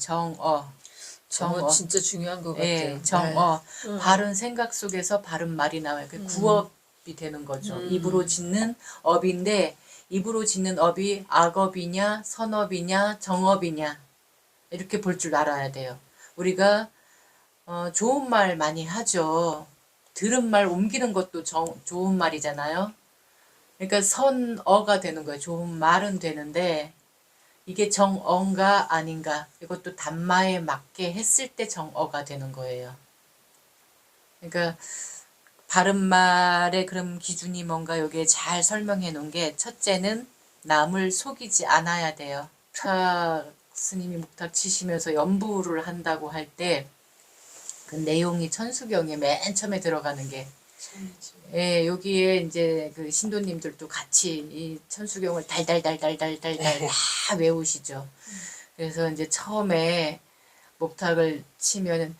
정어. 정어 진짜 중요한 것 같아요. 예, 정어. 네. 바른 생각 속에서 바른 말이 나와요. 그 구업이 되는 거죠. 입으로 짓는 업인데 입으로 짓는 업이 악업이냐 선업이냐 정업이냐 이렇게 볼 줄 알아야 돼요. 우리가 좋은 말 많이 하죠. 들은 말 옮기는 것도 좋은 말이잖아요. 그러니까 선어가 되는 거예요. 좋은 말은 되는데 이게 정어인가 아닌가 이것도 단마에 맞게 했을 때 정어가 되는 거예요. 그러니까 바른 말의 그런 기준이 뭔가 여기에 잘 설명해 놓은 게 첫째는 남을 속이지 않아야 돼요. 스님이 묵탁 치시면서 연부를 한다고 할 때 그 내용이 천수경에 맨 처음에 들어가는 게 예, 여기에 이제 그 신도님들도 같이 이 천수경을 달달달달달달달 다 외우시죠. 그래서 이제 처음에 목탁을 치면은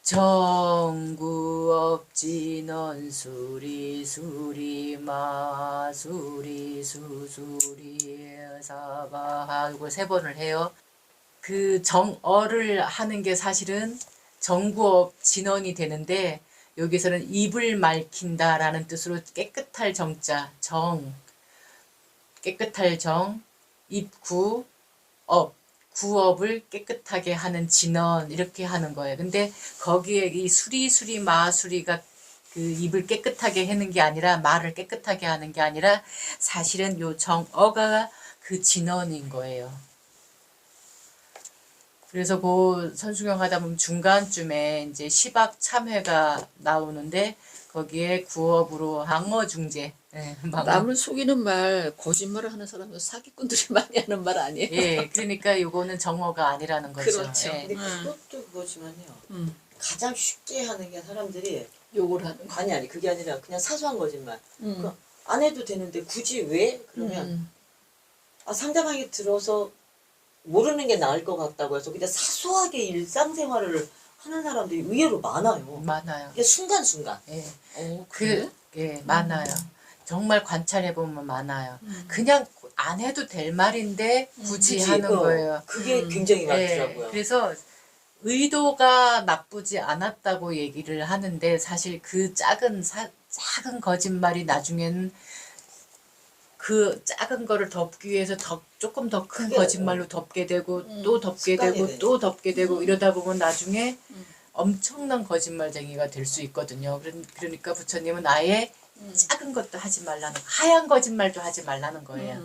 정구업진언 수리수리마 수리수수리 사바 이걸 3번을 해요. 그 정어를 하는 게 사실은 정구업 진언이 되는데 여기서는 입을 맑힌다라는 뜻으로 깨끗할 정자 깨끗할 입구 업 구업을 깨끗하게 하는 진언 이렇게 하는 거예요. 근데 거기에 이 수리 마수리가 그 입을 깨끗하게 하는 게 아니라 말을 깨끗하게 하는 게 아니라 사실은 요 정어가 그 진언인 거예요. 그래서 그 선수경 하다 보면 중간쯤에 이제 시박 참회가 나오는데 거기에 구업으로 망어 중재. 네, 남을 속이는 말, 거짓말을 하는 사람은 사기꾼들이 많이 하는 말 아니에요? 예, 그러니까 요거는 정어가 아니라는 거죠. 그렇죠. 예. 근데 그것도 그거지만요. 가장 쉽게 하는 게 사람들이 욕을 하는 거. 아니 그게 아니라 그냥 사소한 거짓말. 안 해도 되는데 굳이 왜? 그러면 상대방이 들어서 모르는 게 나을 것 같다고 해서 그냥 사소하게 일상생활을 하는 사람들이 의외로 많아요. 많아요. 이게 순간순간. 예. 그래? 예, 많아요. 정말 관찰해보면 많아요. 그냥 안 해도 될 말인데 굳이 하는 거예요. 그게 굉장히 많더라고요. 예, 그래서 의도가 나쁘지 않았다고 얘기를 하는데 사실 그 작은 거짓말이 나중에는 그 작은 거를 덮기 위해서 조금 더 큰 거짓말로 덮게 되고 또 덮게 되고 또 덮게 되고 이러다 보면 나중에 엄청난 거짓말쟁이가 될 수 있거든요. 그러니까 부처님은 아예 작은 것도 하지 말라는 하얀 거짓말도 하지 말라는 거예요.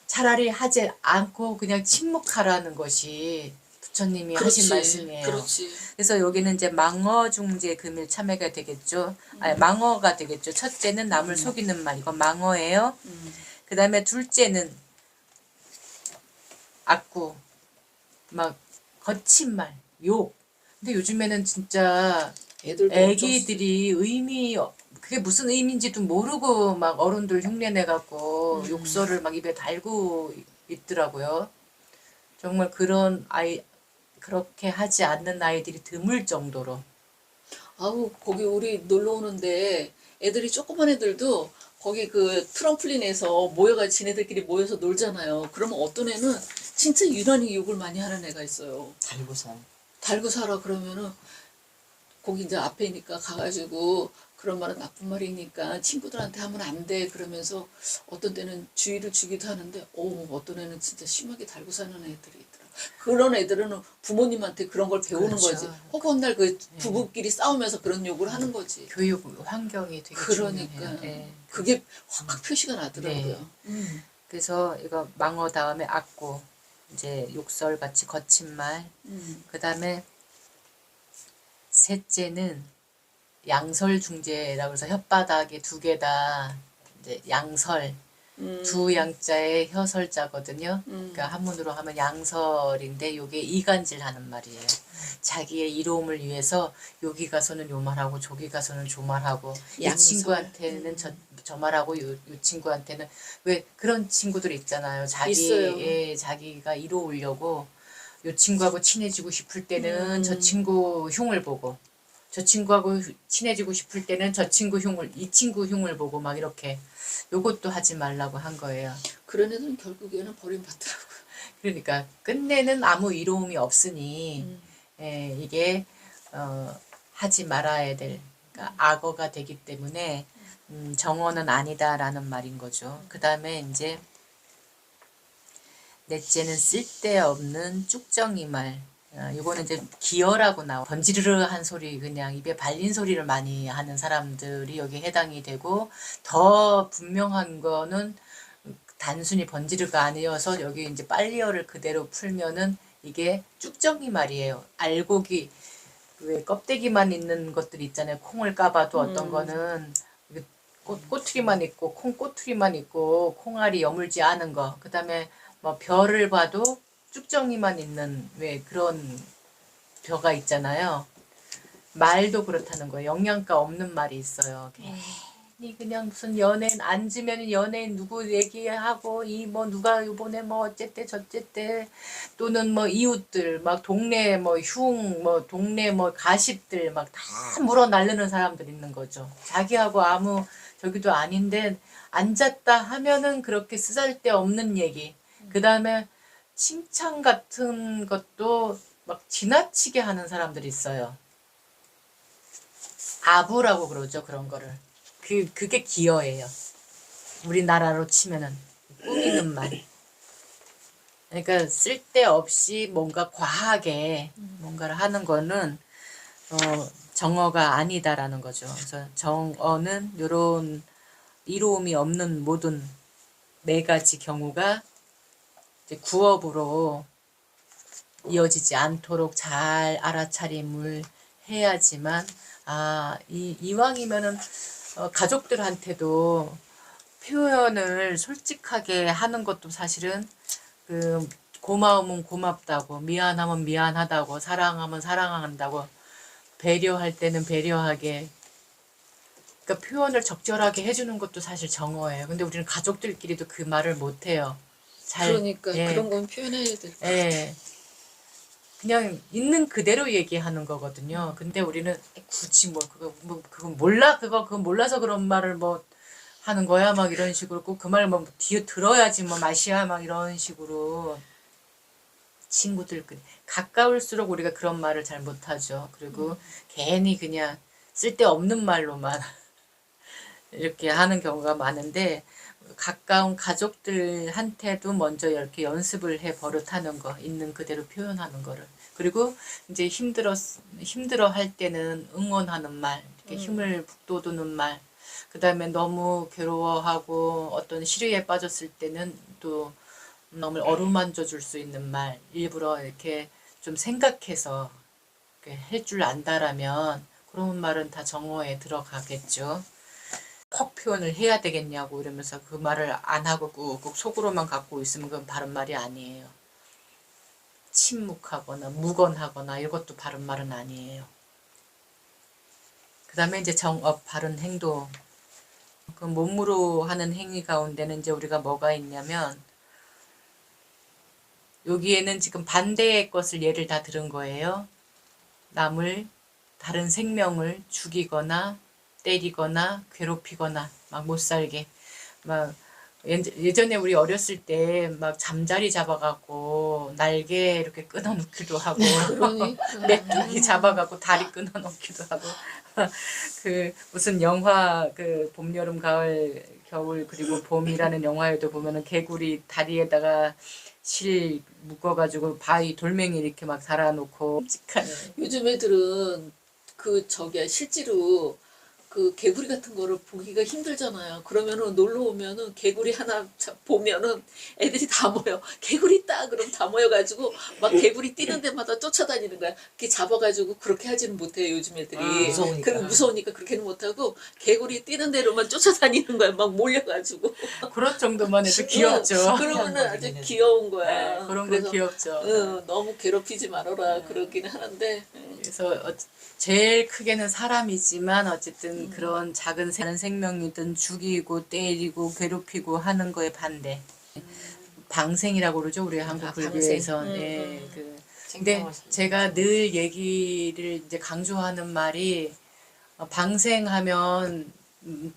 차라리 하지 않고 그냥 침묵하라는 것이 부처님이 하신 말씀이에요. 그렇지. 그래서 여기는 이제 망어 중재 금일 참회가 되겠죠. 아니 망어가 되겠죠. 첫째는 남을 속이는 말 이건 망어예요. 그 다음에 둘째는 악구 막 거친 말 욕. 근데 요즘에는 진짜 애기들이 그게 무슨 의미인지도 모르고 막 어른들 흉내내갖고 욕설을 막 입에 달고 있더라고요. 정말 그런 그렇게 하지 않는 아이들이 드물 정도로. 아우, 거기 우리 놀러 오는데 애들이 조그만 애들도 거기 그 트럼플린에서 지네들끼리 모여서 놀잖아요. 그러면 어떤 애는 진짜 유난히 욕을 많이 하는 애가 있어요. 달고 살아 그러면은 거기 이제 앞에니까 가가지고 그런 말은 나쁜 말이니까 친구들한테 하면 안 돼 그러면서 어떤 때는 주의를 주기도 하는데 어떤 애는 진짜 심하게 달고 사는 애들이 있더라. 그런 애들은 부모님한테 그런 걸 배우는 그렇죠. 거지. 허구한 그 부부끼리 싸우면서 그런 욕을 하는 거지. 교육 환경이 되게 그러니까 중요해요. 네. 그게 확 표시가 나더라고요. 네. 그래서 이거 망어 다음에 악구 이제 욕설 같이 거친 말. 그 다음에 셋째는 양설 중재라고 해서 혓바닥에 2개다 이제 양설 두 양자의 혀설자거든요. 그러니까 한문으로 하면 양설인데 요게 이간질 하는 말이에요. 자기의 이로움을 위해서 여기 가서는 요 말하고 저기 가서는 저 말하고 이 친구한테는 저 말하고 요 친구한테는 왜 그런 친구들 있잖아요. 자기가 이로우려고 요 친구하고 친해지고 싶을 때는 저 친구 흉을 보고 저 친구하고 친해지고 싶을 때는 이 친구 흉을 보고 막 이렇게 요것도 하지 말라고 한 거예요. 그런 애들은 결국에는 버림받더라고요. 그러니까 끝내는 아무 이로움이 없으니 이게 하지 말아야 될 그러니까 악어가 되기 때문에 정어는 아니다라는 말인 거죠. 그 다음에 이제 넷째는 쓸데없는 쭉정이 말. 이거는 이제 기어라고 나와. 번지르르한 소리, 그냥 입에 발린 소리를 많이 하는 사람들이 여기 해당이 되고, 더 분명한 거는 단순히 번지르가 아니어서 여기 이제 빨리어를 그대로 풀면은 이게 쭉정이 말이에요. 알고기, 왜 껍데기만 있는 것들 있잖아요. 콩을 까봐도 어떤 거는 꼬투리만 있고 콩 꼬투리만 있고 콩알이 여물지 않은 거. 그다음에 뭐 벼를 봐도 쭉정이만 있는 왜 그런 벼가 있잖아요. 말도 그렇다는 거예요. 영양가 없는 말이 있어요. 괜히 그냥 무슨 연예인 앉으면 연예인 누구 얘기하고 이 뭐 누가 이번에 뭐 어쨌대 저쨌대 또는 뭐 이웃들 막 동네 뭐 뭐 동네 뭐 가십들 막 다 물어 날르는 사람들 있는 거죠. 자기하고 아무 저기도 아닌데 앉았다 하면은 그렇게 쓰잘데없는 얘기. 그 다음에 칭찬 같은 것도 막 지나치게 하는 사람들이 있어요. 아부라고 그러죠, 그런 거를. 그게 기여예요. 우리나라로 치면은 꾸미는 말. 그러니까 쓸데없이 뭔가 과하게 뭔가를 하는 거는 정어가 아니다라는 거죠. 그래서 정어는 이런 이로움이 없는 모든 네 가지 경우가 이제 구업으로 이어지지 않도록 잘 알아차림을 해야지만 이왕이면은 가족들한테도 표현을 솔직하게 하는 것도 사실은 그 고마우면 고맙다고 미안하면 미안하다고 사랑하면 사랑한다고 배려할 때는 배려하게 그러니까 표현을 적절하게 해주는 것도 사실 정어예요. 근데 우리는 가족들끼리도 그 말을 못해요. 그러니까 예. 그런 건 표현해야 될 것 예. 그냥 있는 그대로 얘기하는 거거든요. 근데 우리는 굳이 그건 몰라 그건 몰라서 그런 말을 뭐 하는 거야 막 이런 식으로 꼭 그 말 뭐 뒤에 들어야지 뭐 맛이야 막 이런 식으로 친구들 가까울수록 우리가 그런 말을 잘 못하죠. 그리고 괜히 그냥 쓸데없는 말로만 이렇게 하는 경우가 많은데 가까운 가족들한테도 먼저 이렇게 연습을 해 버릇하는 거, 있는 그대로 표현하는 거를. 그리고 이제 힘들어 할 때는 응원하는 말, 이렇게 힘을 북돋우는 말. 그다음에 너무 괴로워하고 어떤 시류에 빠졌을 때는 또 너무 어루만져 줄 수 있는 말, 일부러 이렇게 좀 생각해서 해줄 안다라면 그런 말은 다 정어에 들어가겠죠. 꼭 표현을 해야 되겠냐고 이러면서 그 말을 안 하고 꾹꾹 속으로만 갖고 있으면 그건 바른 말이 아니에요. 침묵하거나 무건하거나 이것도 바른 말은 아니에요. 그 다음에 이제 정업, 바른 행동. 그 몸으로 하는 행위 가운데는 이제 우리가 뭐가 있냐면 여기에는 지금 반대의 것을 예를 다 들은 거예요. 남을 다른 생명을 죽이거나 때리거나 괴롭히거나 막 못살게 막 예전에 우리 어렸을 때 막 잠자리 잡아갖고 날개 이렇게 끊어놓기도 하고 그러니 메뚜기 잡아갖고 다리 끊어놓기도 하고 그 무슨 영화 그 봄 여름 가을 겨울 그리고 봄이라는 영화에도 보면은 개구리 다리에다가 실 묶어가지고 바위 돌멩이 이렇게 막 달아놓고 끔찍한 요즘 애들은 그 저기야 실제로 그 개구리 같은 거를 보기가 힘들잖아요. 그러면은 놀러 오면은 개구리 하나 보면은 애들이 다 모여. 개구리 있다 그럼 다 모여가지고 막 개구리 뛰는 데마다 쫓아다니는 거야. 그게 잡아가지고 그렇게 하지는 못해요 요즘 애들이. 무서우니까. 그럼 무서우니까 그렇게는 못하고 개구리 뛰는 대로만 쫓아다니는 거야. 막 몰려가지고. 그런 정도만 해도 귀엽죠. 그러면은 아주 귀여운 거야. 네, 그런 건 그래서 귀엽죠. 너무 괴롭히지 말아라 그러긴 하는데. 그래서 제일 크게는 사람이지만 어쨌든 그런 작은 생명이든 죽이고 때리고 괴롭히고 하는 거에 반대. 방생이라고 그러죠 우리 한국 불교에선. 예, 근데 제가 늘 얘기를 이제 강조하는 말이 방생하면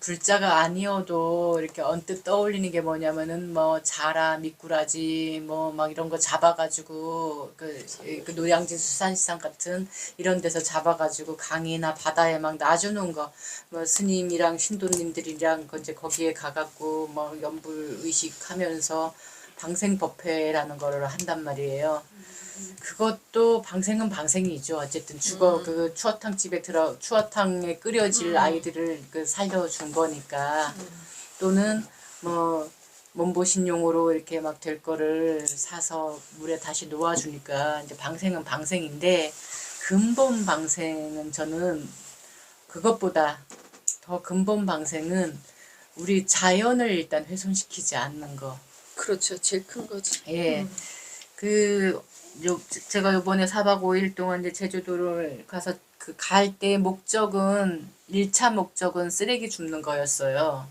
불자가 아니어도 이렇게 언뜻 떠올리는 게 뭐냐면은 뭐 자라 미꾸라지 뭐 막 이런 거 잡아가지고 그 노량진 수산시장 같은 이런 데서 잡아가지고 강이나 바다에 막 놔주는 거 뭐 스님이랑 신도님들이랑 이제 거기에 가갖고 뭐 연불 의식하면서 방생법회라는 거를 한단 말이에요. 그것도 방생은 방생이죠. 어쨌든 그 추어탕에 끓여질 아이들을 그 살려준 거니까. 또는 뭐 몸보신용으로 이렇게 막 될 거를 사서 물에 다시 놓아주니까 이제 방생은 방생인데, 근본 방생은 저는 그것보다 더 근본 방생은 우리 자연을 일단 훼손시키지 않는 거. 그렇죠. 제일 큰 거지. 예. 제가 요번에 4박 5일 동안 이제 제주도를 가서 그 갈 때 목적은 1차 목적은 쓰레기 줍는 거였어요.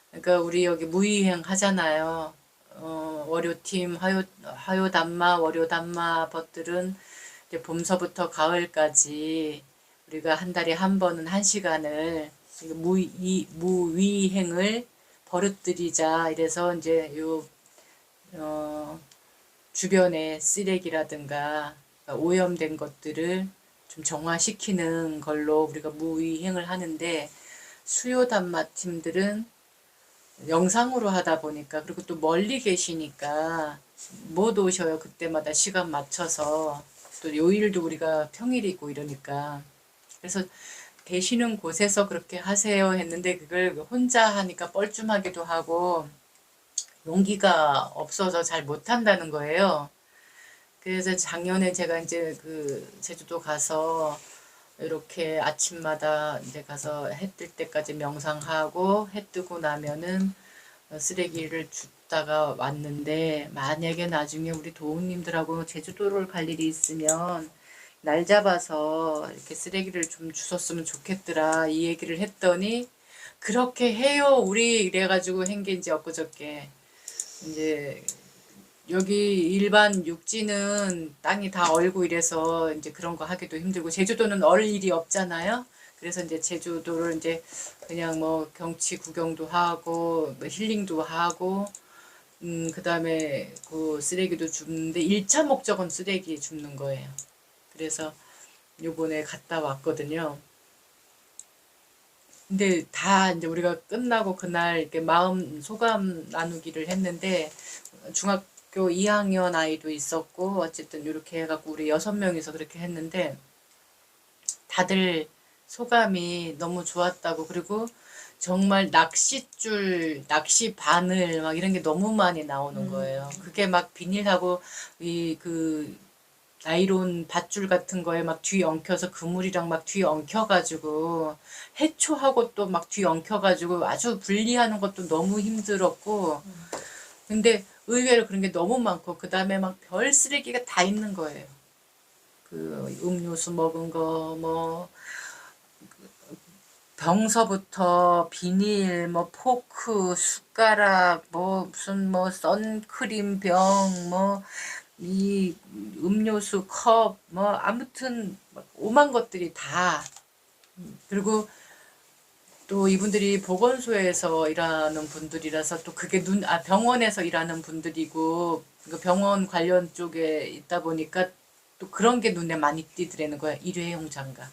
그러니까 우리 여기 무의행 하잖아요. 월요팀, 화요단마, 월요단마 벗들은 이제 봄서부터 가을까지 우리가 한 달에 한 번은 1시간을 무위행을 버릇들이자 이래서 이제 주변에 쓰레기라든가 오염된 것들을 좀 정화시키는 걸로 우리가 무위행을 하는데, 수요 단마 팀들은 영상으로 하다 보니까, 그리고 또 멀리 계시니까 못 오셔요. 그때마다 시간 맞춰서. 또 요일도 우리가 평일이고 이러니까. 그래서 계시는 곳에서 그렇게 하세요 했는데, 그걸 혼자 하니까 뻘쭘하기도 하고 용기가 없어서 잘 못한다는 거예요. 그래서 작년에 제가 이제 그 제주도 가서 이렇게 아침마다 이제 가서 해 뜰 때까지 명상하고 해 뜨고 나면은 쓰레기를 줍다가 왔는데, 만약에 나중에 우리 도우님들하고 제주도를 갈 일이 있으면 날 잡아서 이렇게 쓰레기를 좀 주웠으면 좋겠더라 이 얘기를 했더니, 그렇게 해요 우리 이래가지고 한 게 이제 엊그저께 이제 여기 일반 육지는 땅이 다 얼고 이래서 이제 그런 거 하기도 힘들고, 제주도는 얼 일이 없잖아요. 그래서 이제 제주도를 이제 그냥 뭐 경치 구경도 하고 뭐 힐링도 하고 그다음에 그 쓰레기도 줍는데 1차 목적은 쓰레기 줍는 거예요. 그래서 요번에 갔다 왔거든요. 근데 다 이제 우리가 끝나고 그날 이렇게 마음 소감 나누기를 했는데, 중학교 2학년 아이도 있었고 어쨌든 이렇게 해갖고 우리 6명이서 그렇게 했는데, 다들 소감이 너무 좋았다고. 그리고 정말 낚싯줄, 낚시 바늘 막 이런 게 너무 많이 나오는 거예요. 그게 막 비닐하고 그 나이론 밧줄 같은 거에 막 뒤 엉켜서 그물이랑 막 뒤 엉켜가지고 해초하고 또 막 뒤 엉켜가지고 아주 분리하는 것도 너무 힘들었고, 근데 의외로 그런 게 너무 많고, 그 다음에 막 별 쓰레기가 다 있는 거예요. 그 음료수 먹은 거, 뭐 병서부터 비닐, 뭐 포크, 숟가락, 뭐 무슨 뭐 선크림 병, 뭐 이 음료수 컵, 뭐 아무튼 오만 것들이 다. 그리고 또 이분들이 보건소에서 일하는 분들이라서 또 그게 병원에서 일하는 분들이고 그 병원 관련 쪽에 있다 보니까 또 그런 게 눈에 많이 띄더라는 거야. 일회용 장갑.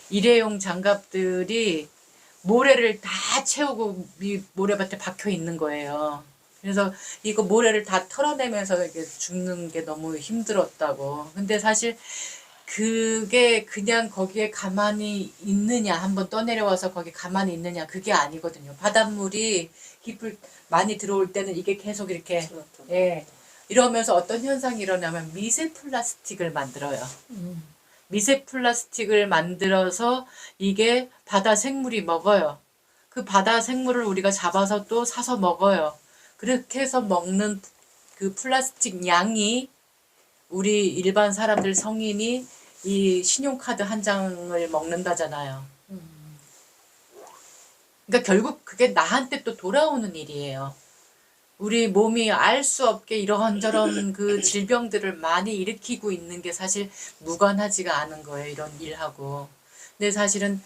일회용 장갑들이 모래를 다 채우고 이 모래밭에 박혀 있는 거예요. 그래서 이거 모래를 다 털어내면서 이렇게 줍는 게 너무 힘들었다고. 근데 사실 그게 그냥 거기에 가만히 있느냐, 한번 떠내려와서 거기 가만히 있느냐, 그게 아니거든요. 바닷물이 많이 들어올 때는 이게 계속 이렇게, 예, 이러면서 어떤 현상이 일어나면 미세 플라스틱을 만들어요. 미세 플라스틱을 만들어서 이게 바다 생물이 먹어요. 그 바다 생물을 우리가 잡아서 또 사서 먹어요. 그렇게 해서 먹는 그 플라스틱 양이 우리 일반 사람들 성인이 이 신용카드 한 장을 먹는다잖아요. 그러니까 결국 그게 나한테 또 돌아오는 일이에요. 우리 몸이 알 수 없게 이런저런 그 질병들을 많이 일으키고 있는 게 사실 무관하지가 않은 거예요. 이런 일하고. 근데 사실은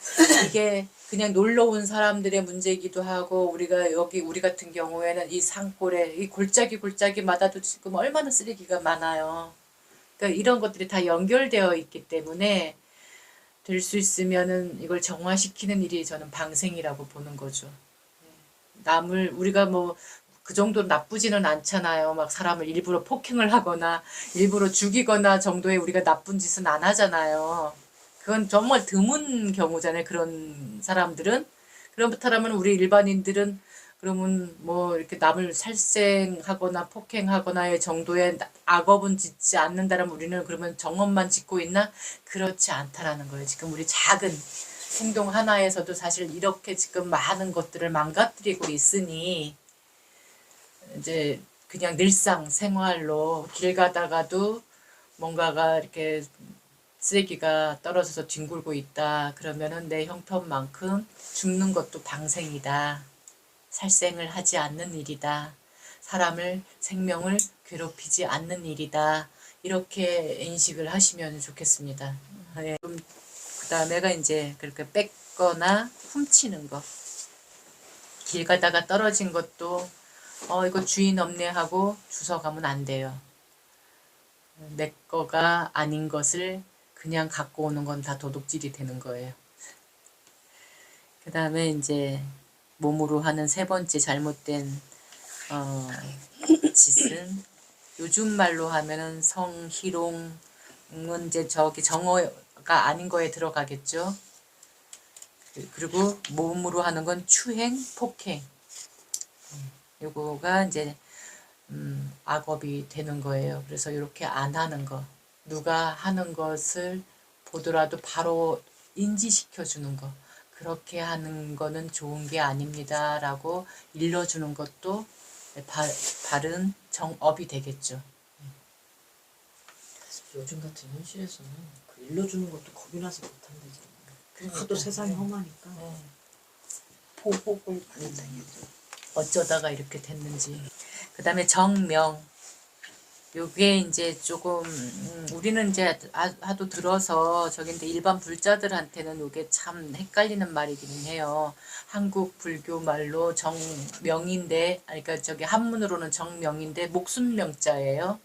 이게 그냥 놀러 온 사람들의 문제이기도 하고 우리가 여기 우리 같은 경우에는 이 산골에 이 골짜기마다도 지금 얼마나 쓰레기가 많아요. 그러니까 이런 것들이 다 연결되어 있기 때문에 될 수 있으면은 이걸 정화시키는 일이 저는 방생이라고 보는 거죠. 남을 우리가 뭐 그 정도 나쁘지는 않잖아요. 막 사람을 일부러 폭행을 하거나 일부러 죽이거나 정도의 우리가 나쁜 짓은 안 하잖아요. 그건 정말 드문 경우잖아요. 그런 사람들은. 그렇다면 우리 일반인들은 그러면 뭐 이렇게 남을 살생하거나 폭행하거나의 정도의 악업은 짓지 않는다면 우리는 그러면 정업만 짓고 있나? 그렇지 않다라는 거예요. 지금 우리 작은 행동 하나에서도 사실 이렇게 지금 많은 것들을 망가뜨리고 있으니 이제 그냥 늘상 생활로 길 가다가도 뭔가가 이렇게 쓰레기가 떨어져서 뒹굴고 있다. 그러면은 내 형편만큼 죽는 것도 방생이다. 살생을 하지 않는 일이다. 사람을 생명을 괴롭히지 않는 일이다. 이렇게 인식을 하시면 좋겠습니다. 네. 그다음에가 이제 그렇게 뺏거나 훔치는 거. 길 가다가 떨어진 것도 이거 주인 없네 하고 주워가면 안 돼요. 내 거가 아닌 것을 그냥 갖고 오는 건 다 도둑질이 되는 거예요. 그 다음에 이제 몸으로 하는 세 번째 잘못된 짓은 요즘 말로 하면은 성희롱은 이제 저기 정어가 아닌 거에 들어가겠죠. 그리고 몸으로 하는 건 추행, 폭행. 요거가 이제 악업이 되는 거예요. 그래서 이렇게 안 하는 거, 누가 하는 것을 보더라도 바로 인지시켜 주는 거, 그렇게 하는 거는 좋은 게 아닙니다 라고 일러주는 것도 바른 정업이 되겠죠. 요즘 같은 현실에서는 그 일러주는 것도 겁이 나서 못한다잖아요. 그러니까. 하도 세상이 험하니까. 보복을 많이 당했죠. 어쩌다가 이렇게 됐는지. 그 다음에 정명. 요게 이제 조금 우리는 이제 하도 들어서 저긴데 일반 불자들한테는 요게 참 헷갈리는 말이기는 해요. 한국 불교 말로 정명인데, 그러니까 저기 한문으로는 정명인데 목숨명자예요.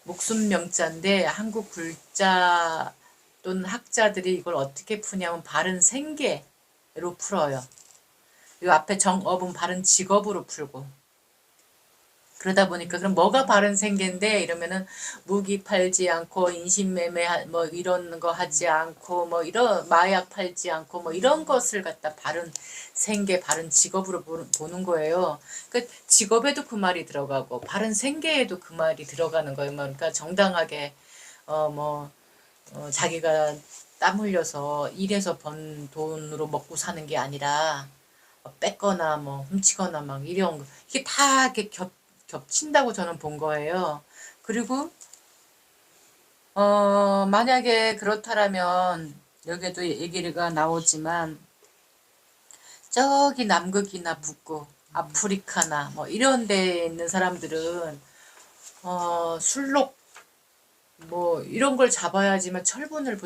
목숨명자인데 한국 불자 또는 학자들이 이걸 어떻게 푸냐면 바른 생계로 풀어요. 요 앞에 정업은 바른 직업으로 풀고. 그러다 보니까 그럼 뭐가 바른 생계인데 이러면은 무기 팔지 않고 인신매매 뭐 이런 거 하지 않고 뭐 이런 마약 팔지 않고 뭐 이런 것을 갖다 바른 생계 바른 직업으로 보는 거예요. 그러니까 직업에도 그 말이 들어가고 바른 생계에도 그 말이 들어가는 거예요. 그러니까 정당하게 자기가 땀 흘려서 일해서 번 돈으로 먹고 사는 게 아니라 뺏거나 뭐 훔치거나 막 이런 거 이게 다 이렇게 겹친다고 저는 본 거예요. 그리고 만약에 그렇다라면 여기에도 얘기가 나오지만 저기 남극이나 북극, 아프리카나 뭐 이런 데에 있는 사람들은 술록 뭐 이런 걸 잡아야지만 철분을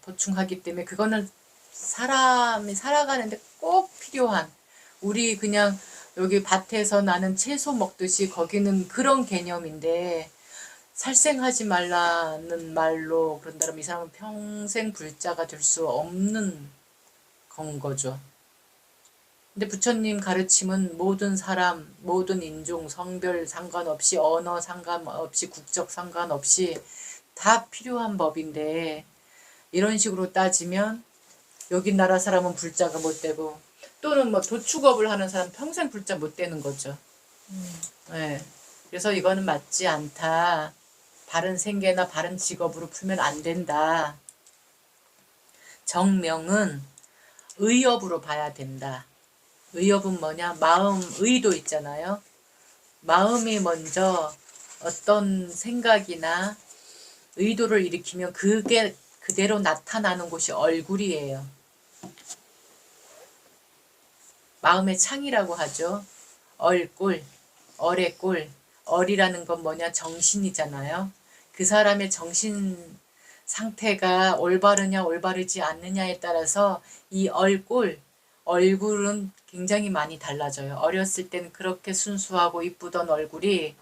보충하기 때문에 그거는 사람이 살아가는데 꼭 필요한 우리 그냥 여기 밭에서 나는 채소 먹듯이 거기는 그런 개념인데 살생하지 말라는 말로 그런다면 이 사람은 평생 불자가 될 수 없는 건 거죠. 근데 부처님 가르침은 모든 사람, 모든 인종, 성별 상관없이 언어 상관없이 국적 상관없이 다 필요한 법인데 이런 식으로 따지면 여기 나라 사람은 불자가 못 되고 또는 뭐 도축업을 하는 사람 평생 불자 못 되는 거죠. 네. 그래서 이거는 맞지 않다. 바른 생계나 바른 직업으로 풀면 안 된다. 정명은 의업으로 봐야 된다. 의업은 뭐냐? 마음, 의도 있잖아요. 마음이 먼저 어떤 생각이나 의도를 일으키면 그게 그대로 나타나는 곳이 얼굴이에요. 마음의 창이라고 하죠. 얼꿀, 얼의 꿀. 얼이라는 건 뭐냐? 정신이잖아요. 그 사람의 정신 상태가 올바르냐 올바르지 않느냐에 따라서 이 얼굴은 굉장히 많이 달라져요. 어렸을 때는 그렇게 순수하고 이쁘던 얼굴이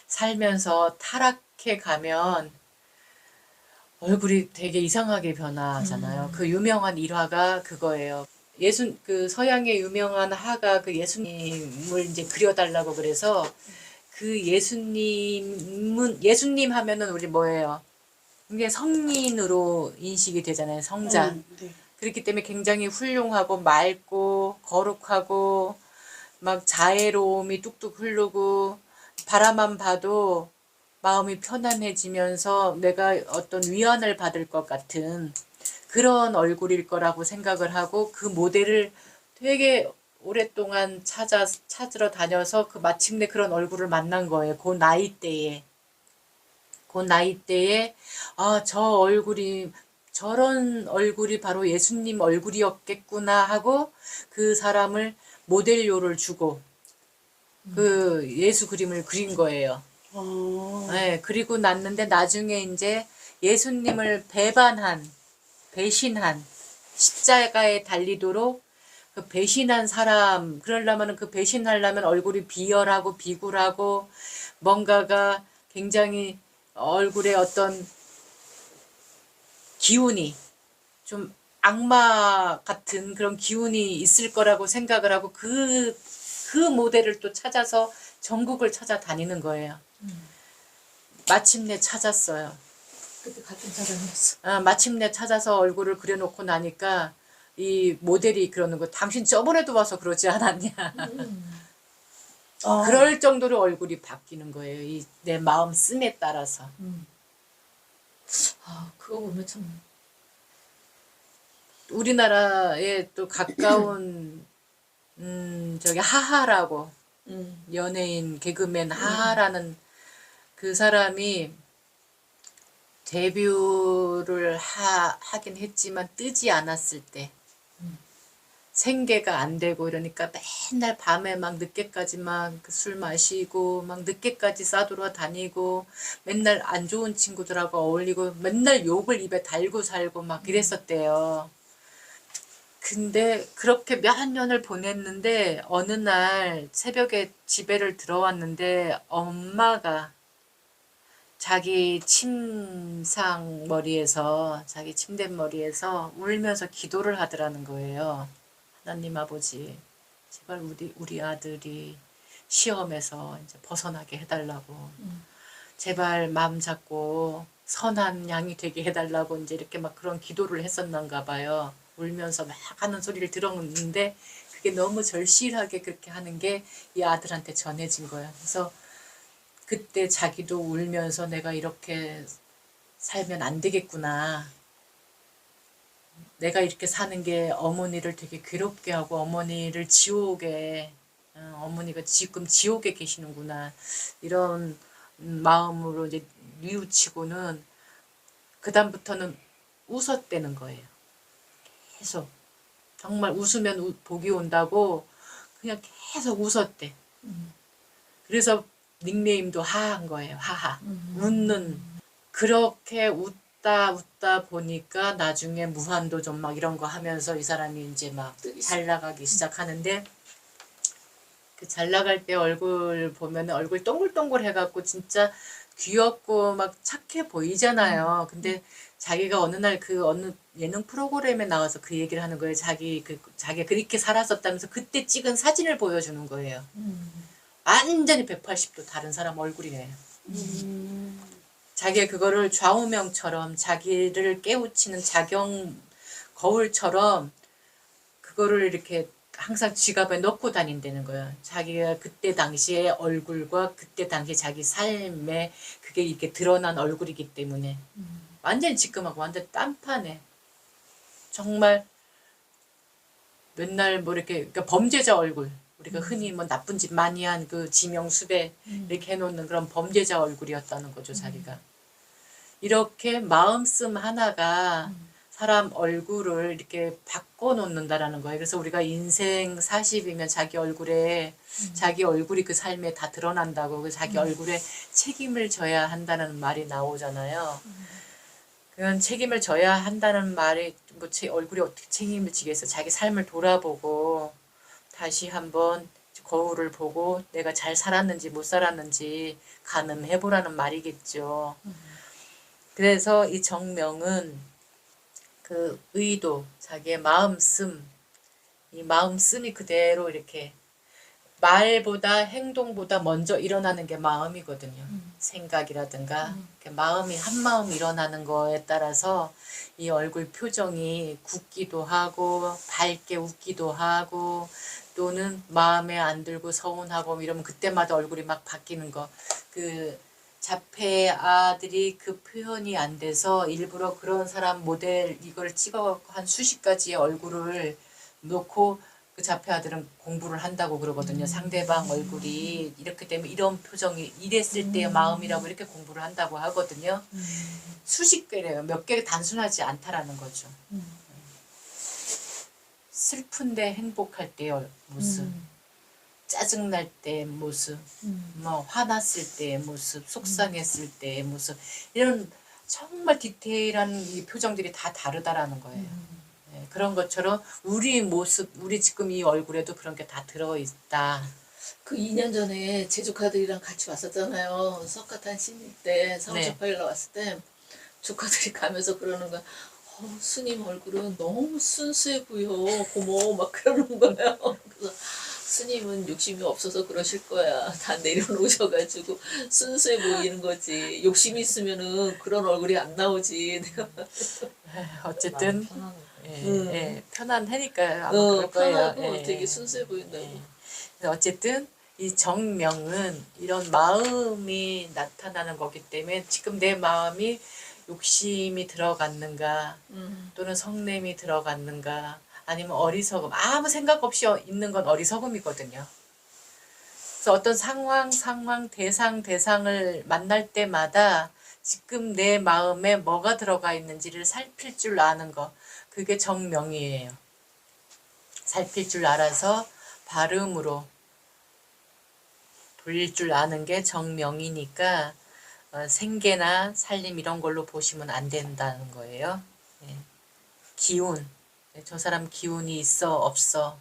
살면서 타락해 가면 얼굴이 되게 이상하게 변하잖아요. 그 유명한 일화가 그거예요. 그 서양의 유명한 화가 그 예수님을 이제 그려달라고 그래서 그 예수님 하면은 우리 뭐예요? 이게 성인으로 인식이 되잖아요. 성자. 네. 그렇기 때문에 굉장히 훌륭하고 맑고 거룩하고 막 자애로움이 뚝뚝 흐르고 바라만 봐도 마음이 편안해지면서 내가 어떤 위안을 받을 것 같은 그런 얼굴일 거라고 생각을 하고 그 모델을 되게 오랫동안 찾으러 다녀서 그 마침내 그런 얼굴을 만난 거예요. 그 나이대에. 아, 저런 얼굴이 바로 예수님 얼굴이었겠구나 하고 그 사람을 모델료를 주고 그 예수 그림을 그린 거예요. 네, 그리고 났는데 나중에 이제 예수님을 배신한 십자가에 달리도록 그 배신한 사람, 그러려면 그 배신하려면 얼굴이 비열하고 비굴하고 뭔가가 굉장히 얼굴에 어떤 기운이 좀 악마 같은 그런 기운이 있을 거라고 생각을 하고 그 모델을 또 찾아서 전국을 찾아다니는 거예요. 마침내 찾았어요. 그때 같은 사람이었어. 마침내 찾아서 얼굴을 그려놓고 나니까 이 모델이 그러는 거, 당신 저번에도 와서 그러지 않았냐. 그럴 정도로 얼굴이 바뀌는 거예요. 내 마음 씀에 따라서. 그거 보면 참. 우리나라에 또 가까운 저기 하하라고 연예인 개그맨 하하라는 그 사람이 데뷔를 하긴 했지만 뜨지 않았을 때 생계가 안 되고 이러니까 맨날 밤에 막 늦게까지 막 술 마시고 막 늦게까지 싸돌아 다니고 맨날 안 좋은 친구들하고 어울리고 맨날 욕을 입에 달고 살고 막 이랬었대요. 근데 그렇게 몇 년을 보냈는데 어느 날 새벽에 집에를 들어왔는데 엄마가 자기 자기 침대 머리에서 울면서 기도를 하더라는 거예요. 하나님 아버지, 제발 우리 아들이 시험에서 이제 벗어나게 해달라고. 제발 마음 잡고 선한 양이 되게 해달라고 이제 이렇게 막 그런 기도를 했었는가 봐요. 울면서 막 하는 소리를 들었는데 그게 너무 절실하게 그렇게 하는 게 이 아들한테 전해진 거예요. 그래서 그때 자기도 울면서 내가 이렇게 살면 안 되겠구나. 내가 이렇게 사는 게 어머니를 되게 괴롭게 하고 어머니를 어머니가 지금 지옥에 계시는구나. 이런 마음으로 이제 뉘우치고는 그다음부터는 웃었대는 거예요. 계속. 정말 웃으면 복이 온다고 그냥 계속 웃었대. 그래서 닉네임도 하한 거예요. 하하. 웃는. 그렇게 웃다 보니까 나중에 무한도전 막 이런 거 하면서 이 사람이 이제 막 잘 나가기 시작하는데 그 잘 나갈 때 얼굴 보면 얼굴 동글동글 해갖고 진짜 귀엽고 막 착해 보이잖아요. 근데 자기가 어느 날 그 어느 예능 프로그램에 나와서 그 얘기를 하는 거예요. 자기가 그렇게 살았었다면서 그때 찍은 사진을 보여주는 거예요. 완전히 180도 다른 사람 얼굴이래요. 자기가 그거를 좌우명처럼 자기를 깨우치는 자경 거울처럼 그거를 이렇게 항상 지갑에 넣고 다닌다는 거예요. 자기가 그때 당시의 얼굴과 그때 당시 자기 삶에 그게 이렇게 드러난 얼굴이기 때문에 완전 지금하고 완전 딴판에 정말 맨날 뭐 이렇게 그러니까 범죄자 얼굴 우리가 흔히 뭐 나쁜 짓 많이 한 그 지명수배 이렇게 해놓는 그런 범죄자 얼굴이었다는 거죠. 자기가 이렇게 마음씀 하나가 사람 얼굴을 이렇게 바꿔놓는다라는 거예요. 그래서 우리가 인생 40이면 자기 얼굴이 그 삶에 다 드러난다고 자기 얼굴에 책임을 져야 한다는 말이 나오잖아요. 이건 책임을 져야 한다는 말이 뭐 제 얼굴이 어떻게 책임을 지겠어. 자기 삶을 돌아보고 다시 한번 거울을 보고 내가 잘 살았는지 못 살았는지 가늠해보라는 말이겠죠. 그래서 이 정명은 그 의도, 자기의 마음씀, 이 마음씀이 그대로 이렇게 말보다 행동보다 먼저 일어나는 게 마음이거든요. 생각이라든가 이렇게 마음이 한 마음 일어나는 거에 따라서 이 얼굴 표정이 굳기도 하고 밝게 웃기도 하고 또는 마음에 안 들고 서운하고 이러면 그때마다 얼굴이 막 바뀌는 거. 그 자폐 아들이 그 표현이 안 돼서 일부러 그런 사람 모델 이걸 찍어 한 수십 가지의 얼굴을 놓고 그 자폐 아들은 공부를 한다고 그러거든요. 상대방 얼굴이 이렇게 되면 이런 표정이 이랬을 때의 마음이라고 이렇게 공부를 한다고 하거든요. 수십 개래요. 몇 개 단순하지 않다라는 거죠. 슬픈데 행복할 때의 모습, 짜증날 때의 모습, 뭐 화났을 때의 모습, 속상했을 때의 모습 이런 정말 디테일한 이 표정들이 다 다르다라는 거예요. 네, 그런 것처럼 우리 모습, 우리 지금 이 얼굴에도 그런 게 다 들어있다. 그 2년 전에 제 조카들이랑 같이 왔었잖아요. 석가탄 신일 때 성주파일러 왔을 때 조카들이 가면서 그러는 거야. 스님 얼굴은 너무 순수해 보여. 고모 막 그러는 거예요. 그래서 스님은 욕심이 없어서 그러실 거야. 다 내려놓으셔가지고 순수해 보이는 거지. 욕심이 있으면은 그런 얼굴이 안 나오지. 내가 어쨌든 편안한 예, 편안하니까 아마 그럴 거예요. 편하고 예, 되게 순수해 보인다고. 예. 그래서 어쨌든 이 정명은 이런 마음이 나타나는 거기 때문에 지금 내 마음이 욕심이 들어갔는가 또는 성냄이 들어갔는가 아니면 어리석음 아무 생각 없이 있는 건 어리석음이거든요. 그래서 어떤 상황 대상을 만날 때마다 지금 내 마음에 뭐가 들어가 있는지를 살필 줄 아는 거 그게 정명이에요. 살필 줄 알아서 발음으로 돌릴 줄 아는 게 정명이니까 생계나 살림 이런 걸로 보시면 안 된다는 거예요. 예. 기운, 저 사람 기운이 있어 없어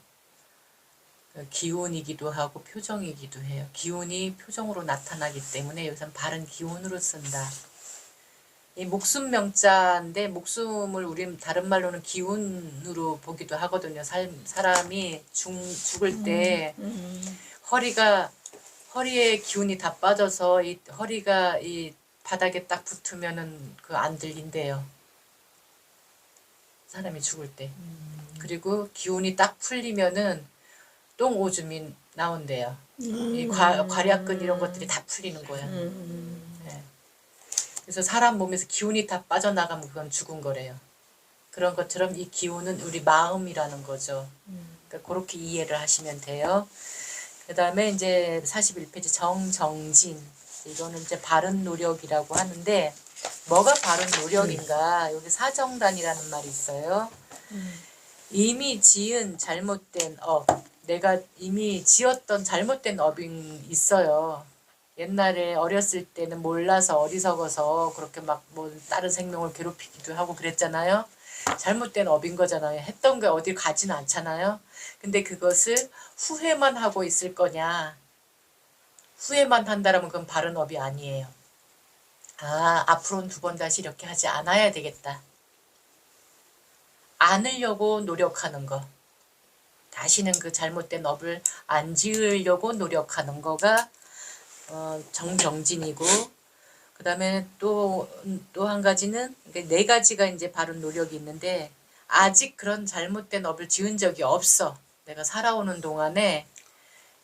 기운이기도 하고 표정이기도 해요. 기운이 표정으로 나타나기 때문에 여기서는 바른 기운으로 쓴다. 이 목숨 명자인데 목숨을 우린 다른 말로는 기운으로 보기도 하거든요. 사람이 죽을 때 허리에 기운이 다 빠져서 이 허리가 이 바닥에 딱 붙으면은 그 안 들린대요. 사람이 죽을 때. 그리고 기운이 딱 풀리면은 똥 오줌이 나온대요. 이 괄약근 이런 것들이 다 풀리는 거야. 네. 그래서 사람 몸에서 기운이 다 빠져나가면 그건 죽은 거래요. 그런 것처럼 이 기운은 우리 마음이라는 거죠. 그러니까 그렇게 이해를 하시면 돼요. 그 다음에 이제 41페이지 정정진. 이거는 이제 바른 노력이라고 하는데 뭐가 바른 노력인가? 여기 사정단이라는 말이 있어요. 이미 지은 잘못된 업. 내가 이미 지었던 잘못된 업이 있어요. 옛날에 어렸을 때는 몰라서 어리석어서 그렇게 막 뭐 다른 생명을 괴롭히기도 하고 그랬잖아요. 잘못된 업인 거잖아요. 했던 게 어딜 가지는 않잖아요. 근데 그것을 후회만 하고 있을 거냐. 후회만 한다라면 그건 바른 업이 아니에요. 아, 앞으로는 2번 다시 이렇게 하지 않아야 되겠다. 않으려고 노력하는 거. 다시는 그 잘못된 업을 안 지으려고 노력하는 거가 정정진이고 그 다음에 또 한 가지는 4가지가 이제 바른 노력이 있는데 아직 그런 잘못된 업을 지은 적이 없어. 내가 살아오는 동안에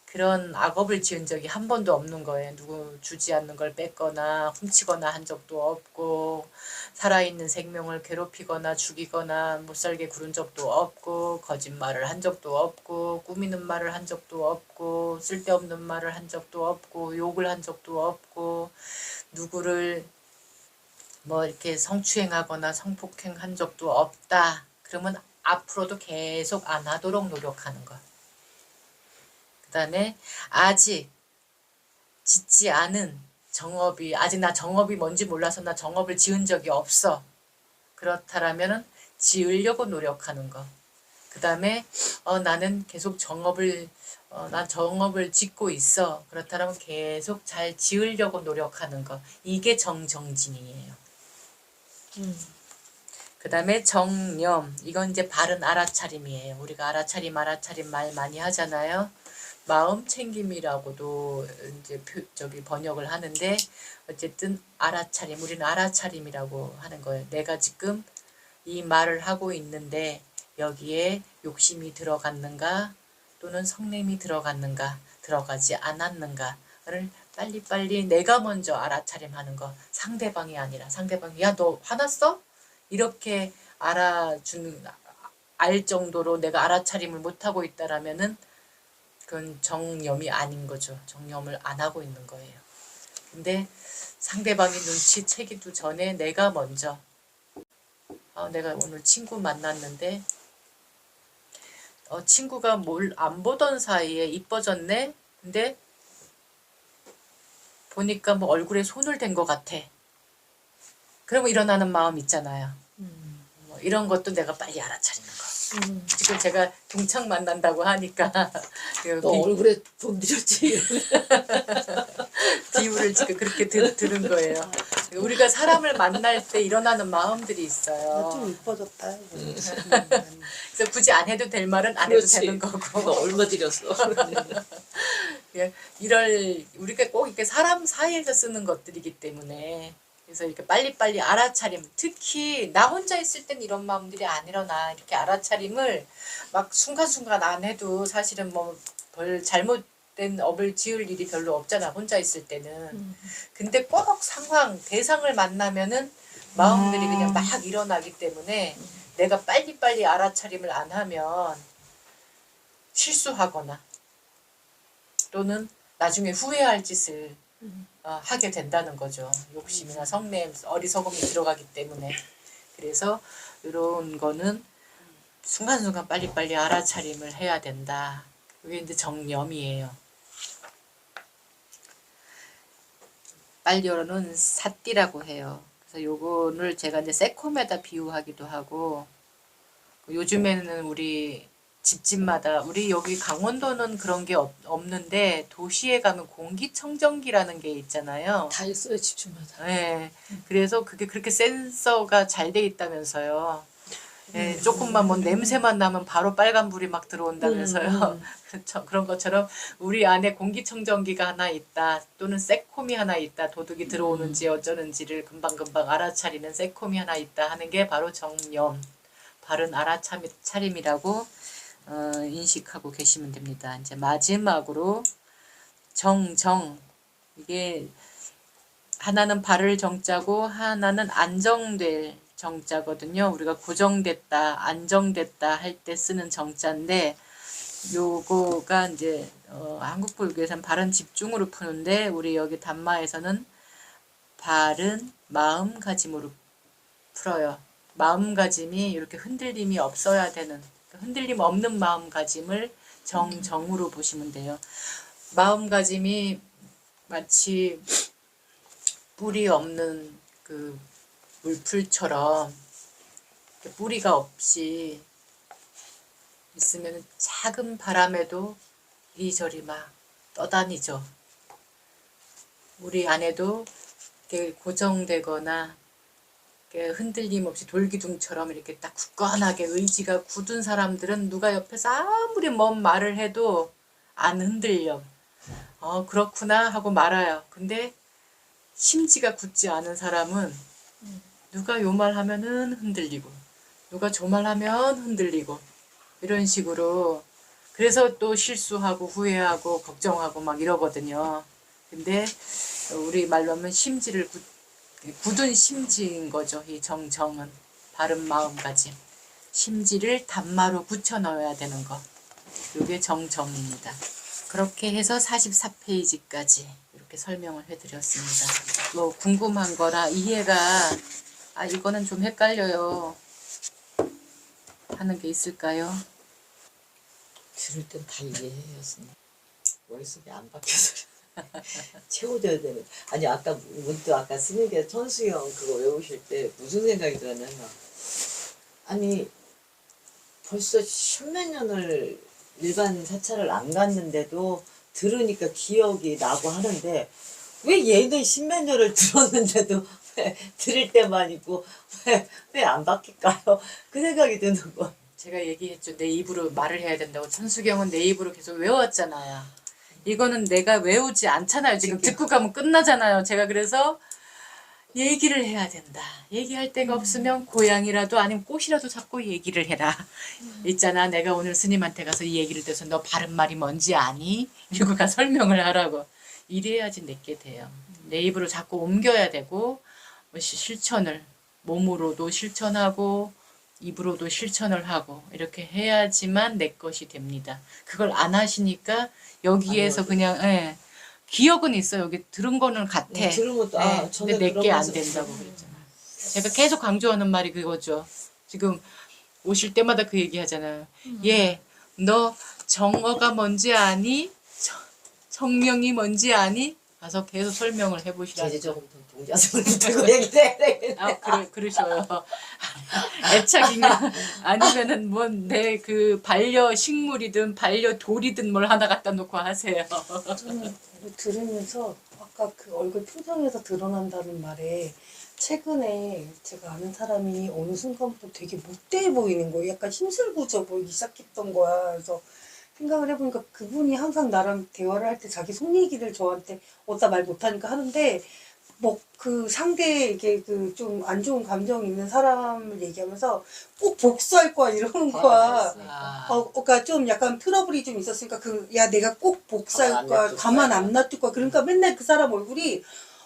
그런 악업을 지은 적이 한 번도 없는 거예요. 누구 주지 않는 걸 뺏거나 훔치거나 한 적도 없고 살아있는 생명을 괴롭히거나 죽이거나 못살게 구른 적도 없고 거짓말을 한 적도 없고 꾸미는 말을 한 적도 없고 쓸데없는 말을 한 적도 없고 욕을 한 적도 없고 누구를 뭐 이렇게 성추행하거나 성폭행한 적도 없다. 그러면 앞으로도 계속 안 하도록 노력하는 거. 그 다음에 아직 짓지 않은 정업이 아직 나 정업이 뭔지 몰라서 나 정업을 지은 적이 없어. 그렇다라면은 지으려고 노력하는 거. 그 다음에 나는 계속 난 정업을 짓고 있어. 그렇다면 계속 잘 지으려고 노력하는 거. 이게 정정진이에요. 그 다음에 정념. 이건 이제 바른 알아차림이에요. 우리가 알아차림 말 많이 하잖아요. 마음 챙김이라고도 이제 번역을 하는데 어쨌든 알아차림. 우리는 알아차림이라고 하는 거예요. 내가 지금 이 말을 하고 있는데 여기에 욕심이 들어갔는가 또는 성냄이 들어갔는가 들어가지 않았는가를 빨리빨리 내가 먼저 알아차림하는 거. 상대방이 아니라 상대방이 야 너 화났어? 이렇게 알 정도로 내가 알아차림을 못하고 있다라면은 그건 정념이 아닌 거죠. 정념을 안 하고 있는 거예요. 근데 상대방이 눈치채기도 전에 내가 먼저 내가 오늘 친구 만났는데 친구가 뭘 안 보던 사이에 이뻐졌네? 근데 보니까 뭐 얼굴에 손을 댄 것 같아. 그러면 일어나는 마음 있잖아요. 뭐 이런 것도 내가 빨리 알아차리는 거. 지금 제가 동창 만난다고 하니까 너 얼굴에 돈 들였지. 비유를 지금 그렇게 들은 거예요. 우리가 사람을 만날 때 일어나는 마음들이 있어요. 좀 이뻐졌다. 그래서 굳이 안 해도 될 말은 안 그렇지. 해도 되는 너 거고. 얼마 들였어. 우리가 꼭 이렇게 사람 사이에서 쓰는 것들이기 때문에 그래서 이렇게 빨리빨리 알아차림. 특히 나 혼자 있을 땐 이런 마음들이 안 일어나. 이렇게 알아차림을 막 순간순간 안 해도 사실은 뭐 별 잘못된 업을 지을 일이 별로 없잖아. 혼자 있을 때는. 근데 꼭 대상을 만나면은 마음들이 그냥 막 일어나기 때문에 내가 빨리빨리 알아차림을 안 하면 실수하거나 또는 나중에 후회할 짓을 하게 된다는 거죠. 욕심이나 성냄, 어리석음이 들어가기 때문에. 그래서 이런 거는 순간순간 빨리빨리 알아차림을 해야 된다. 그게 이제 정념이에요. 빨려는 삿띠라고 해요. 그래서 요거를 제가 이제 새콤에다 비유하기도 하고 요즘에는 우리 집집마다 우리 여기 강원도는 그런 게 없는데 도시에 가면 공기청정기라는 게 있잖아요. 다 있어요 집중마다. 네. 그래서 그게 그렇게 센서가 잘 돼 있다면서요. 네, 조금만 뭐 냄새만 나면 바로 빨간불이 막 들어온다면서요. 그런 것처럼 우리 안에 공기청정기가 하나 있다. 또는 새콤이 하나 있다. 도둑이 들어오는지 어쩌는지를 금방금방 알아차리는 새콤이 하나 있다 하는 게 바로 정념. 바른 알아차림이라고 인식하고 계시면 됩니다. 이제 마지막으로 정정. 이게 하나는 바를 정자고 하나는 안정될 정자거든요. 우리가 고정됐다, 안정됐다 할 때 쓰는 정자인데 요거가 이제 한국불교에서는 바른 집중으로 푸는데 우리 여기 담마에서는 바른 마음가짐으로 풀어요. 마음가짐이 이렇게 흔들림이 없어야 되는 흔들림 없는 마음가짐을 정으로 보시면 돼요. 마음가짐이 마치 뿌리 없는 그 물풀처럼 뿌리가 없이 있으면 작은 바람에도 이리저리 막 떠다니죠. 우리 안에도 이렇게 고정되거나 이렇게 흔들림 없이 돌기둥처럼 이렇게 딱 굳건하게 의지가 굳은 사람들은 누가 옆에서 아무리 먼 말을 해도 안 흔들려. 그렇구나 하고 말아요. 근데 심지가 굳지 않은 사람은 누가 요 말 하면은 흔들리고 누가 저 말 하면 흔들리고 이런 식으로 그래서 또 실수하고 후회하고 걱정하고 막 이러거든요. 근데 우리 말로 하면 굳은 심지인 거죠. 이 정은 바른 마음가짐. 심지를 단마로 붙여 넣어야 되는 거. 이게 정입니다. 그렇게 해서 44페이지까지 이렇게 설명을 해드렸습니다. 뭐 궁금한 거나 이해가 이거는 좀 헷갈려요 하는 게 있을까요? 들을 땐 다 이해해요, 선생님. 머릿속에 안 박혀서. 채워져야 되는. 아니, 아까, 문득 아까 스님께서 천수형 그거 외우실 때 무슨 생각이 들었냐면, 아니 벌써 십몇 년을 일반 사찰을 안 갔는데도 들으니까 기억이 나고 하는데 왜 얘는 십몇 년을 들었는데도 왜 들을 때만 있고 왜 안 바뀔까요? 그 생각이 드는 거. 제가 얘기했죠. 내 입으로 말을 해야 된다고. 천수경은 내 입으로 계속 외웠잖아요. 이거는 내가 외우지 않잖아요. 지금 듣고 가면 끝나잖아요. 제가 그래서 얘기를 해야 된다. 얘기할 데가 없으면 고양이라도 아니면 꽃이라도 잡고 얘기를 해라. 있잖아. 내가 오늘 스님한테 가서 이 얘기를 해서 너 바른 말이 뭔지 아니? 이거가 설명을 하라고. 이래야지 내게 돼요. 내 입으로 자꾸 옮겨야 되고 실천을 몸으로도 실천하고 입으로도 실천을 하고 이렇게 해야지만 내 것이 됩니다. 그걸 안 하시니까 여기에서 그냥 예, 기억은 있어. 여기 들은 거는 같아. 들은 것도 예, 전에 근데 내게 안 들어가서 된다고 그랬잖아. 제가 계속 강조하는 말이 그거죠. 지금 오실 때마다 그 얘기 하잖아요. 예, 너 정어가 뭔지 아니? 정명이 뭔지 아니? 가서 계속 설명을 해보시라고. 이제 조금 더 동자승을 붙이고 얘기해야 되겠네. 그러셔요. 애착인가? 아니면은 뭐 내 그 반려식물이든 반려돌이든 뭘 하나 갖다 놓고 하세요. 저는 이거 들으면서 아까 그 얼굴 표정에서 드러난다는 말에 최근에 제가 아는 사람이 어느 순간부터 되게 못돼 보이는 거예요. 약간 힘들부져 보이기 시작했던 거야. 그래서 생각을 해보니까 그분이 항상 나랑 대화를 할 때 자기 속 얘기를 저한테 어디다 말 못하니까 하는데 뭐 그 상대 이게 그 좀 안 좋은 감정 있는 사람을 얘기하면서 꼭 복수할 거야 이러는 거야. 그러니까 좀 약간 트러블이 좀 있었으니까 야 내가 꼭 복수할 가만 안 거야, 놔둘 가만 거야. 안 놔둘 거야. 그러니까 맨날 그 사람 얼굴이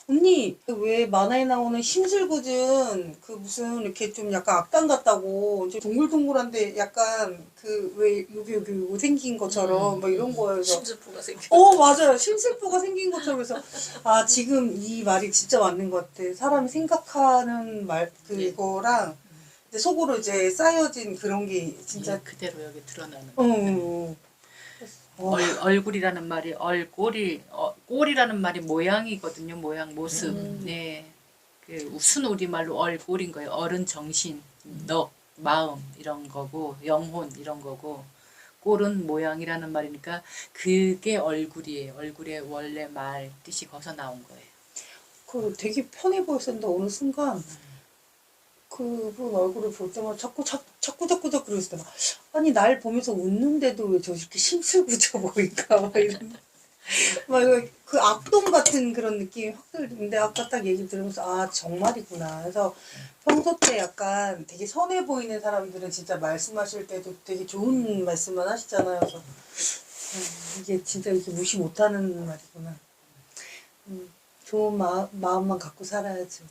언니 왜 만화에 나오는 심술궂은 그 무슨 이렇게 좀 약간 악당 같다고 좀 동글동글한데 약간 그 왜 여기 생긴 것처럼 뭐 이런 거예요. 그래서 심즈포가 생겨. 맞아요. 심술포가 생긴 것처럼 그래서 지금 이 말이 진짜 맞는 것 같아. 사람이 생각하는 말 그거랑 이제 속으로 이제 쌓여진 그런 게 진짜 진짜 그대로 여기 드러나는 어, 거예요. 어. 얼굴이라는 말이 꼴이라는 말이 모양이거든요. 모양, 모습. 네. 그 순우리말로 얼꼴인 거예요. 어른 정신, 넋, 마음 이런 거고 영혼 이런 거고 꼴은 모양이라는 말이니까 그게 얼굴이에요. 얼굴의 원래 말 뜻이 거기서 나온 거예요. 그 되게 편해 보였었는데 어느 순간 그분 얼굴을 볼 때마다 자꾸 그러시더라 아니 날 보면서 웃는데도 왜 저렇게 심술궂어 보일까 막 이런 막 그 악동 같은 그런 느낌이 확 들는데 아까 딱 얘기 들으면서 정말이구나. 그래서 평소 때 약간 되게 선해 보이는 사람들은 진짜 말씀하실 때도 되게 좋은 말씀만 하시잖아요. 그래서 이게 진짜 이렇게 무시 못하는 말이구나. 좋은 마음만 갖고 살아야죠.